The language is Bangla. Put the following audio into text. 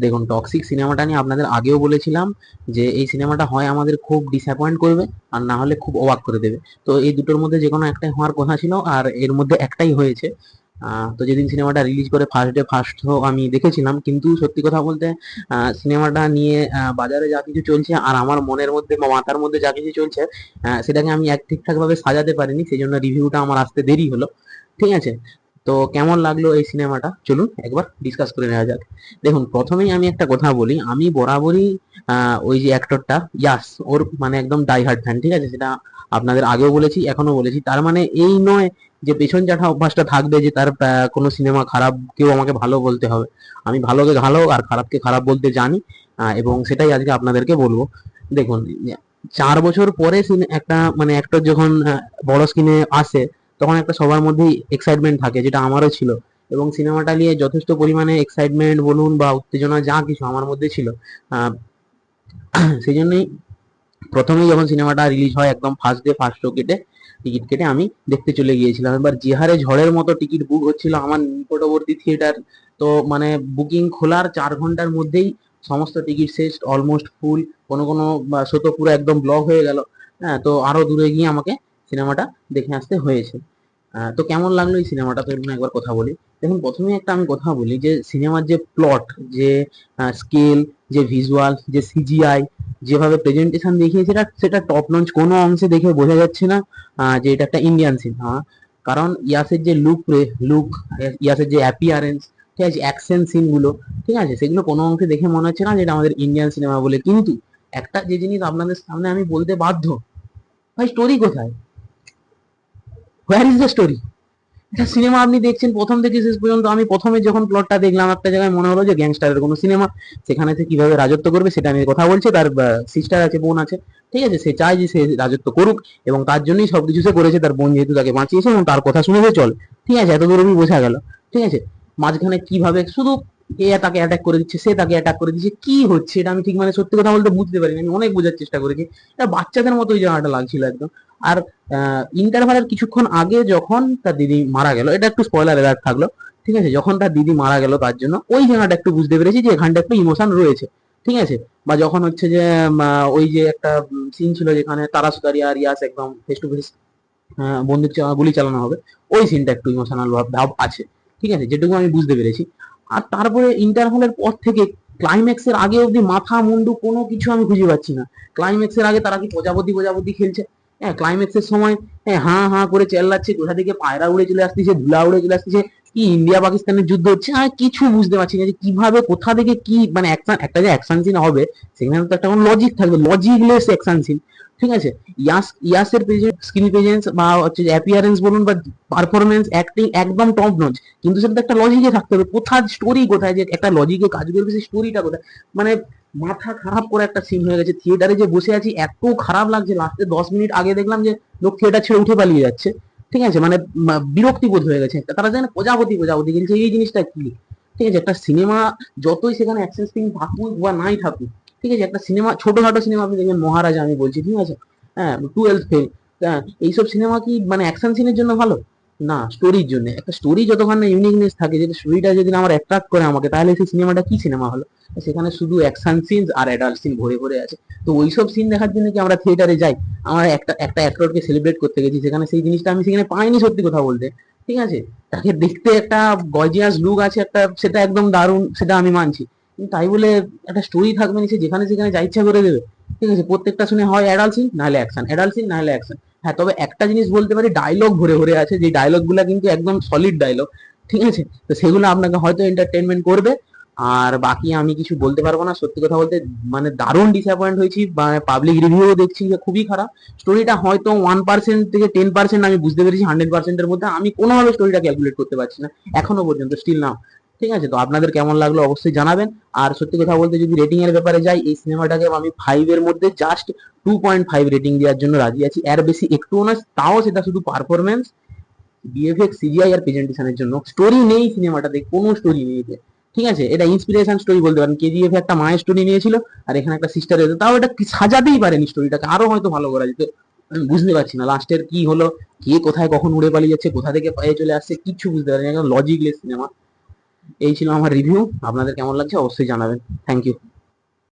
দেখুন, টক্সিক সিনেমাটা নিয়ে আপনাদের আগেও বলেছিলাম যে এই সিনেমাটা হয় আমাদের খুব ডিসঅ্যাপয়েন্ট করবে, আর না হলে খুব অবাক করে দেবে। তো এই দুটোর মধ্যে যে কোনো একটাই হওয়ার কথা ছিল, আর এর মধ্যে একটাই হয়েছে। তো যেদিন সিনেমাটা রিলিজ করে ফার্স্ট ডে ফার্স্ট শো আমি দেখেছিলাম, কিন্তু সত্যি কথা বলতে সিনেমাটা নিয়ে বাজারে যা কিছু চলছে আর আমার মনের মধ্যে বা মাথার মধ্যে যা কিছু চলছে, সেটাকে আমি এক ঠিকঠাক ভাবে সাজাতে পারিনি, সেই জন্য রিভিউটা আমার আসতে দেরি হলো। ঠিক আছে, তো কেমন লাগলো এই সিনেমাটা চলুন একবার ডিসকাস করে নেওয়া যাক। দেখুন, প্রথমেই আমি একটা কথা বলি, আমি বরাবরই ওই যে অ্যাক্টরটা ইয়াস, ওর মানে একদম ডাই হার্ড ফ্যান। ঠিক আছে, সেটা আপনাদের আগেও বলেছি, এখনো বলেছি। তার মানে এই নয় যে পেছন চাটা অভ্যাসটা থাকবে যে তার কোনো সিনেমা খারাপ কেউ আমাকে ভালো বলতে হবে। আমি ভালোকে ভালো আর খারাপকে খারাপ বলতে জানি, এবং সেটাই আজকে আপনাদেরকে বলবো। দেখুন, 4 বছর পরে একটা মানে অ্যাক্টর যখন বড় স্ক্রিনে আসে, তখন একটা সবার মধ্যেই এক্সাইটমেন্ট থাকে, যেটা আমারও ছিল। এবং সিনেমাটা নিয়ে যথেষ্ট পরিমাণে এক্সাইটমেন্ট বলুন বা উত্তেজনা যা কিছু আমার মধ্যে ছিল। আহ, সেই জন্যই প্রথমেই যখন সিনেমাটা রিলিজ হয়, একদম ফার্স্ট ডে ফার্স্ট শো কেটে টিকিট কেটে আমি দেখতে চলে গিয়েছিলাম। এবার যে হারে ঝড়ের মতো টিকিট বুক হচ্ছিল আমার নিকটবর্তী থিয়েটার, তো মানে বুকিং খোলার 4 ঘন্টার মধ্যেই সমস্ত টিকিট শেষ, অলমোস্ট ফুল। কোনো কোনো শো তো পুরো একদম ব্লক হয়ে গেল। হ্যাঁ, তো আরো দূরে গিয়ে আমাকে সিনেমাটা দেখে আসতে হয়েছে। তো কেমন লাগলো এই সিনেমাটা, তো এর একবার কথা বলি। দেখুন, প্রথমে একটা আমি কথা বলি যে সিনেমার যে প্লট, যে স্কেল, যে ভিজুয়াল, যে সিজিআই, যেভাবে প্রেজেন্টেশন দেখিয়েছে, সেটা সেটা টপ নঞ্চ। কোনো অংশে দেখে বোঝা যাচ্ছে না যে এটা একটা ইন্ডিয়ান সিনেমা। কারণ ইয়াসের যে লুক, ইয়াসের যে অ্যাপিয়ারেন্স, ঠিক আছে, অ্যাকশন সিন গুলো, ঠিক আছে, সেগুলো কোনো অংশে দেখে মনে হচ্ছে না যে এটা আমাদের ইন্ডিয়ান সিনেমা বলে। কিন্তু একটা যে জিনিস আপনাদের সামনে আমি বলতে বাধ্য, ভাই স্টোরি কোথায়? Where is the story? একটা সিনেমা আপনি দেখছেন প্রথম থেকে শেষ পর্যন্ত। আমি প্রথমে যখন প্লটটা দেখলাম, একটা জায়গায় মনে হলো যে গ্যাংস্টারের কোনো সিনেমা, সেখানে সে কিভাবে রাজত্ব করবে সেটা নিয়ে কথা বলছে। তার সিস্টার আছে, বোন আছে, ঠিক আছে, সে চায় যে সে রাজত্ব করুক, এবং তার জন্যই সবকিছু সে করেছে। তার বোন যেহেতু তাকে বাঁচিয়েছে এবং তার কথা শুনে সে চলে। ঠিক আছে, এত দূর বোঝা গেল। ঠিক আছে, মাঝখানে কিভাবে শুধু এ তাকে অ্যাটাক করে দিচ্ছে, সে তাকে অ্যাটাক করে দিচ্ছে, কি হচ্ছে এটা আমি ঠিক মানে সত্যি কথা বলতে বুঝতে পারিনি। আমি অনেক বোঝার চেষ্টা করেছি, এটা বাচ্চাদের মতো ওই জায়গাটা লাগছিল একদম। আর ইন্টারভালের কিছুক্ষণ আগে যখন তার দিদি মারা গেল, এটা একটু স্পয়লার এলার্ট থাকলো। ঠিক আছে, যখন তার দিদি মারা গেল, তার জন্য ওই জায়গাটা একটু বুঝতে পেরেছি যে এখানটা একটু ইমোশন রয়েছে। ঠিক আছে, বা যখন হচ্ছে যে ওই যে একটা সিন ছিল যেখানে তারা সুতারি আর ইয়াস একদম ফেস টু ফেস গুলি চালানো হবে, ওই সিনটা একটু ইমোশনাল ভাব আছে। ঠিক আছে, যেটুকু আমি বুঝতে পেরেছি। আর তারপরে ইন্টারভালের পর থেকে ক্লাইম্যাক্সের আগে অব্দি মাথা মুন্ডু কোনো কিছু আমি খুঁজে পাচ্ছি না। ক্লাইম্যাক্সের আগে তারা কি প্রজাপতি প্রজাপতি খেলছে? হ্যাঁ, ক্লাইম্যাক্সের সময় হ্যাঁ হাঁ হাঁ করে চেল্লাচ্ছে, কোথা থেকে পায়রা উড়ে চলে আসতেছে, ধুলা উড়ে চলে আসতেছে, কি ইন্ডিয়া পাকিস্তানের যুদ্ধ হচ্ছে, আমি কিছু বুঝতে পারছি না যে কিভাবে কোথা থেকে কি মানে একটা যে অ্যাকশন সিন হবে, সেখানে তো একটা লজিক থাকবে, লজিকলেস অ্যাকশন সিন। ঠিক আছে, ইয়াসের স্ক্রিন প্রেজেন্স বা হচ্ছে অ্যাপিয়ারেন্স বলুন বা পারফরমেন্স অ্যাক্টিং একদম টপ নচ, কিন্তু সেটা একটা লজিকে থাকতে হবে। কোথায় স্টোরি, কোথায় যে একটা লজিকে কাজ করবে, সেই স্টোরিটা কোথায়? মানে মাথা খারাপ করে একটা সিন হয়ে গেছে। থিয়েটারে যে বসে আছি, এত খারাপ লাগছে, লাস্টে 10 মিনিট আগে দেখলাম যে লোক থিয়েটার ছেড়ে উঠে পালিয়ে যাচ্ছে। ঠিক আছে, মানে বিরক্তি বোধ হয়ে গেছে একটা। তারা যেন প্রজাপতি প্রজাপতি খেলছে, এই জিনিসটা কি? ঠিক আছে, একটা সিনেমা যতই সেখানে অ্যাকশন সিন থাকুক বা নাই থাকুক, ঠিক আছে, একটা সিনেমা ছোটখাটো সিনেমা আপনি দেখবেন, মহারাজা আমি বলছি, ঠিক আছে, হ্যাঁ, টুয়েলভ ফেল, হ্যাঁ, এইসব সিনেমা কি মানে অ্যাকশন সিনের জন্য ভালো? না, স্টোরির জন্য। একটা স্টোরি যতক্ষণ না ইউনিকনেস থাকে, যেটা স্টোরিটা যদি আমার অ্যাট্রাক্ট করে আমাকে, তাহলে সেই সিনেমাটা কি সিনেমা হলো? সেখানে শুধু অ্যাকশন সিন আর অ্যাডাল্ট সিন ভরে ভরে আছে। তো ওইসব সিন দেখার জন্য কি আমরা থিয়েটারে যাই? আমরা একটা একটা অ্যাক্টরকে সেলিব্রেট করতে গেছি, সেখানে সেই জিনিসটা আমি সেখানে পাইনি সত্যি কথা বলতে। ঠিক আছে, তাকে দেখতে একটা গর্জিয়াস লুক আছে একটা, সেটা একদম দারুণ, সেটা আমি মানছি। কিন্তু তাই বলে একটা স্টোরি থাকবে না, সে যেখানে সেখানে যা ইচ্ছা করে দেবে? ঠিক আছে, প্রত্যেকটা শুনে হয় অ্যাডাল্ট সিন নাহলে অ্যাকশন, অ্যাডাল্ট সিন নাহলে অ্যাকশন। হ্যাঁ, তবে একটা জিনিস বলতে পারি, ডায়লগ ভরে ভরে আছে, যে ডায়লগ গুলা কিন্তু একদম সলিড ডায়লগ। ঠিক আছে, তো সেগুলো আপনাকে হয়তো এন্টারটেনমেন্ট করবে। আর বাকি আমি কিছু বলতে পারবো না সত্যি কথা বলতে। মানে দারুণ ডিসঅ্যাপয়েন্ট হয়েছি, মানে পাবলিক রিভিউ দেখছি যে খুবই খারাপ। স্টোরিটা হয়তো 1% থেকে 10% আমি বুঝতে পেরেছি, 100%-এর মধ্যে আমি কোনোভাবে স্টোরিটা ক্যালকুলেট করতে পারছি না এখনো পর্যন্ত, স্টিল নাও। ঠিক আছে, তো আপনাদের কেমন লাগলো অবশ্যই জানাবেন। আর সত্যি কথা বলতে যদি রেটিং এর ব্যাপারে যাই, এই সিনেমাটাকে আমি 5-এর মধ্যে জাস্ট 2.5 রেটিং দেওয়ার জন্য রাজি আছি। এর বেশি একটুও না, তাও সেটা শুধু পারফরমেন্স, বিএফএক্স, সিজিআই আর প্রেজেন্টেশনের জন্য। স্টোরি নেই সিনেমাটাতে, কোনো স্টোরি নেই এতে। ঠিক আছে, এটা ইন্সপিরেশন স্টোরি বলতে পারেন। কেজিএফ একটা মায়ের স্টোরি নিয়েছিল, আর এখানে একটা সিস্টার এসে, তাও এটা সাজাতেই পারেনি স্টোরিটাকে, আরো হয়তো ভালো করা যেত। আমি বুঝতে পারছি না লাস্টের কি হলো, কে কোথায় কখন উড়ে পালিয়ে যাচ্ছে, কোথা থেকে পায়ে চলে আসছে, কিচ্ছু বুঝতে পারিনি, একদম লজিকলেস সিনেমা। এই ছিল আমার রিভিউ। আপনাদের কেমন লাগছে অবশ্যই জানাবেন। Thank you.